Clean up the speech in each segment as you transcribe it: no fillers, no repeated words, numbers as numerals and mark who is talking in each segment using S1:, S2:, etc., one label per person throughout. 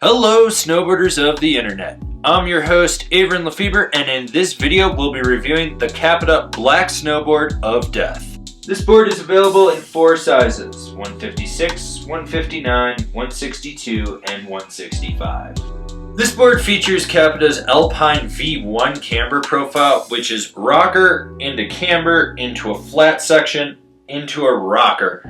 S1: Hello snowboarders of the internet. I'm your host Avran LeFeber, and in this video we'll be reviewing the Capita Black Snowboard of Death. This board is available in 4 sizes, 156, 159, 162, and 165. This board features Capita's Alpine V1 camber profile, which is rocker into camber into a flat section into a rocker.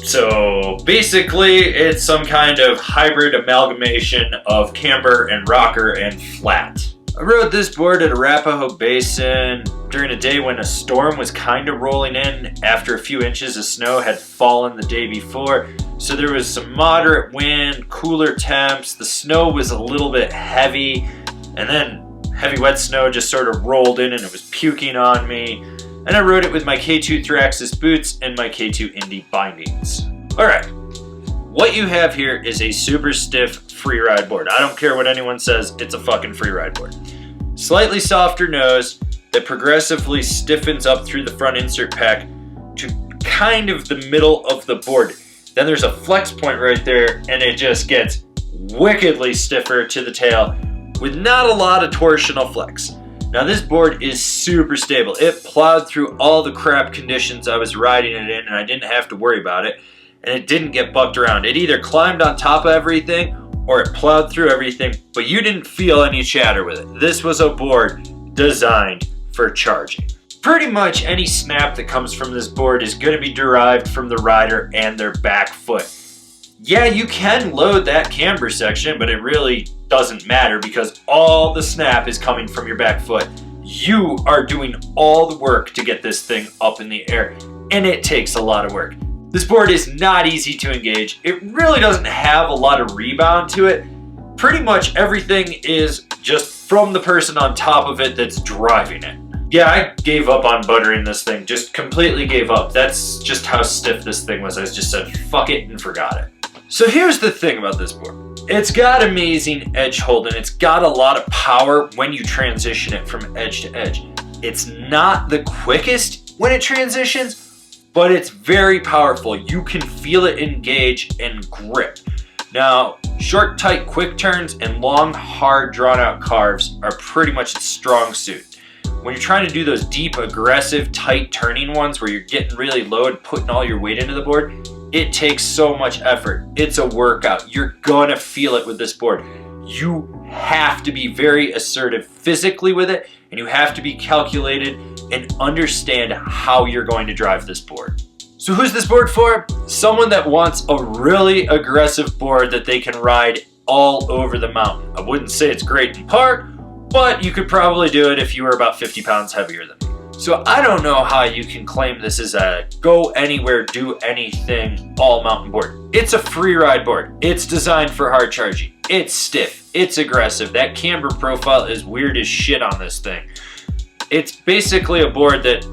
S1: So basically it's some kind of hybrid amalgamation of camber and rocker and flat. I rode this board at Arapahoe Basin during a day when a storm was kind of rolling in after a few inches of snow had fallen the day before. So there was some moderate wind, cooler temps, the snow was a little bit heavy, and then heavy wet snow just sort of rolled in and it was puking on me. And I rode it with my K2 Thraxis boots and my K2 Indy bindings. Alright, what you have here is a super stiff freeride board. I don't care what anyone says, it's a fucking freeride board. Slightly softer nose that progressively stiffens up through the front insert pack to kind of the middle of the board. Then there's a flex point right there and it just gets wickedly stiffer to the tail with not a lot of torsional flex. Now this board is super stable. It plowed through all the crap conditions I was riding it in and I didn't have to worry about it. And it didn't get bucked around. It either climbed on top of everything or it plowed through everything, but you didn't feel any chatter with it. This was a board designed for charging. Pretty much any snap that comes from this board is going to be derived from the rider and their back foot. Yeah, you can load that camber section, but it really doesn't matter because all the snap is coming from your back foot. You are doing all the work to get this thing up in the air, and it takes a lot of work. This board is not easy to engage. It really doesn't have a lot of rebound to it. Pretty much everything is just from the person on top of it that's driving it. Yeah, I gave up on buttering this thing, just completely gave up. That's just how stiff this thing was. I just said, fuck it, and forgot it. So here's the thing about this board. It's got amazing edge holding. It's got a lot of power when you transition it from edge to edge. It's not the quickest when it transitions, but it's very powerful. You can feel it engage and grip. Now, short, tight, quick turns and long, hard, drawn-out carves are pretty much its strong suit. When you're trying to do those deep, aggressive, tight turning ones where you're getting really low and putting all your weight into the board, it takes so much effort. It's a workout. You're gonna feel it with this board. You have to be very assertive physically with it, and you have to be calculated and understand how you're going to drive this board. So who's this board for? Someone that wants a really aggressive board that they can ride all over the mountain. I wouldn't say it's great in park, but you could probably do it if you were about 50 pounds heavier than me. So I don't know how you can claim this is a go anywhere, do anything, all mountain board. It's a freeride board. It's designed for hard charging. It's stiff. It's aggressive. That camber profile is weird as shit on this thing. It's basically a board that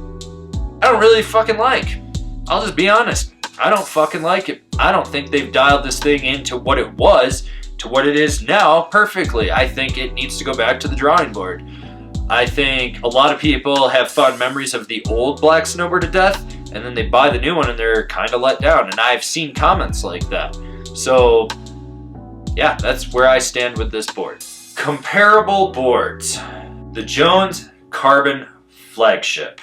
S1: I don't really fucking like. I'll just be honest. I don't fucking like it. I don't think they've dialed this thing into what it was to what it is now perfectly. I think it needs to go back to the drawing board. I think a lot of people have fond memories of the old Black Snowboard of Death, and then they buy the new one and they're kind of let down. And I've seen comments like that. So yeah, that's where I stand with this board. Comparable boards. The Jones Carbon Flagship.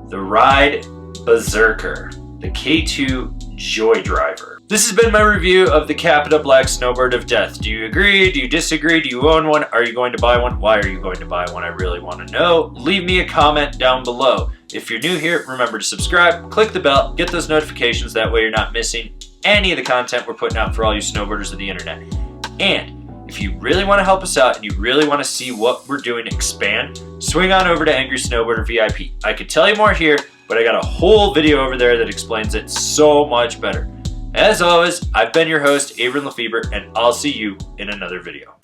S1: The Ride Berserker. The K2 Joy Driver. This has been my review of the Capita Black Snowboard of Death. Do you agree? Do you disagree? Do you own one? Are you going to buy one? Why are you going to buy one? I really want to know. Leave me a comment down below. If you're new here, remember to subscribe, click the bell, get those notifications. That way you're not missing any of the content we're putting out for all you snowboarders of the internet. And if you really want to help us out and you really want to see what we're doing to expand, swing on over to Angry Snowboarder VIP. I could tell you more here, but I got a whole video over there that explains it so much better. As always, I've been your host, Avran LeFeber, and I'll see you in another video.